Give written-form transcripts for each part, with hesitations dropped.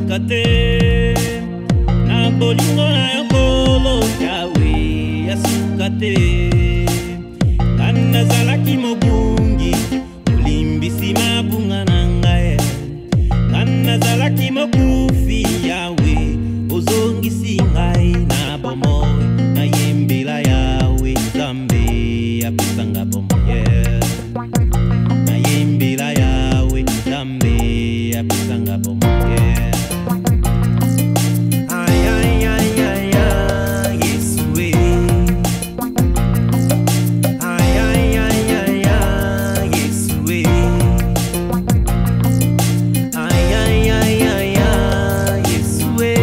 asukate na bolingo na yokolo yawe asukate kana zalaki mobungi olimbisi mabunga na ngai kana zalaki mokufi yawe ozongisi ngai na bomoi na yembela yawe zambe apesanga bomoye na yembela yawe zambe apesanga bomoye. Ay ay ay ay ay Yesue. Ay ay ay ay ay Yesue. Ay ay ay ay ay Yesue.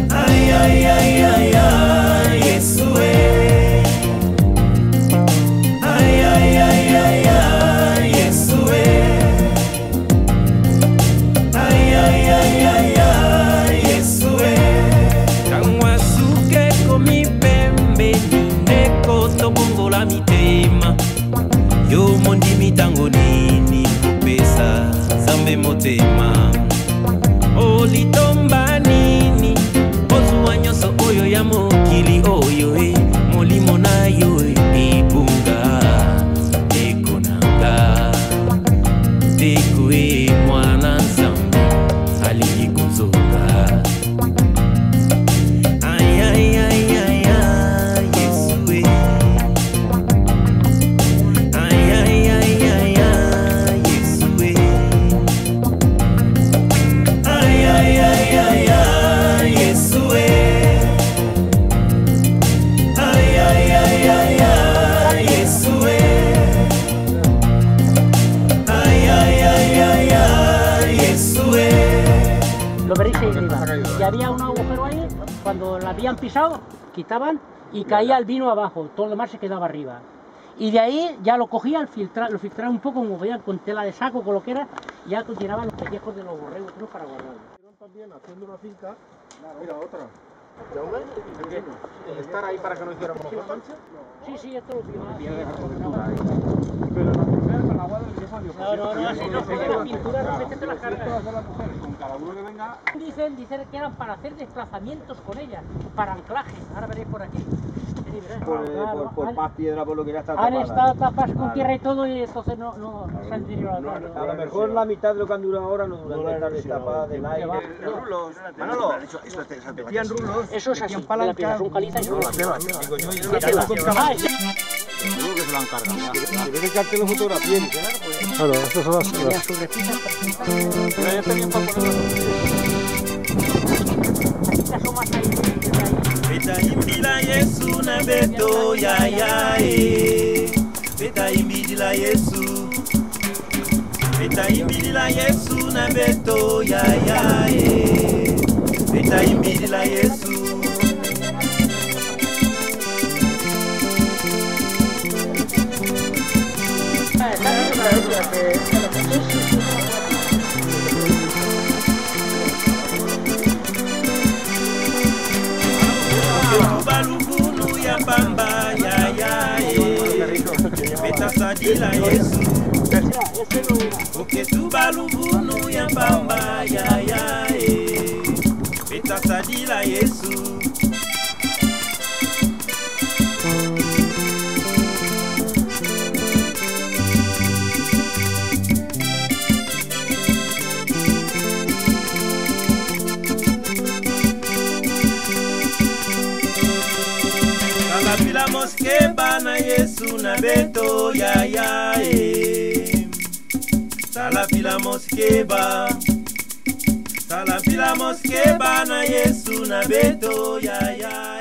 Ay ay ay ay ay Yesue. Ay ay ay ay ay Yesue. Ay ay ay ay ay Yesue. Kangwasuke komi pembe neko tobongola mitema yo mondi mitango nini kopesa zambe motema olitomba nini ozuwa nyonso oyo ya mokili oyo molimo na yo ebunga ekonanga teko mwana nzambe alingi kozonga. Ay ay ay ay ay Yesue. Ay ay ay ay ay Yesue. Ay ay ay ay ay Yesue. Ay ay ay ay ay Yesue. Ay ay ay ay ay Yesue. Lo veréis ahí arriba. Y había un agujero ahí, cuando la habían pisado, quitaban y caía el vino abajo, todo lo demás se quedaba arriba. Y de ahí ya lo cogían, lo filtraban un poco, como veían, con tela de saco, con lo que era, y ya tiraban los pellejos de los borregos para guardarlos. También haciendo una finca, mira otra. Estar ahí para que no hiciéramos mancha. Sí, sí, esto lo firmaba. Pero la mujer con la agua del viejo Dios. No, si no fue la pintura, realmente te las cargas. Con cada uno que venga. Dicen que eran para hacer desplazamientos con ellas, para anclaje. Ahora veréis por aquí. Por más piedra, por lo que ya está Han tapada. estado tapas con tierra y todo, y entonces no se han deteriorado. A lo mejor la mitad de lo que han durado ahora no duran, estar destapadas del aire. Rulos. Manolo, metían rulos. Eso es así, la aplicación caliza y Digo yo, seguro que se lo han cargado. Tiene que quedarte la fotografía. Claro, estas son las... Pero ya tenían para ponerlo. Beta imbila Yesu na beto ya ya Beta imbila Yesu. Beta imbila Yesu na beto ya ya Beta imbila Yesu. Balugunu ya pamba ya ya Beta sadila Yesu. Oke tu balugunu ya pamba ya ya Beta sadila Yesu. Salapila moske bana Yesu na beto ya ya Salapila moske ba. Salapila moske bana Yesu na beto ya ya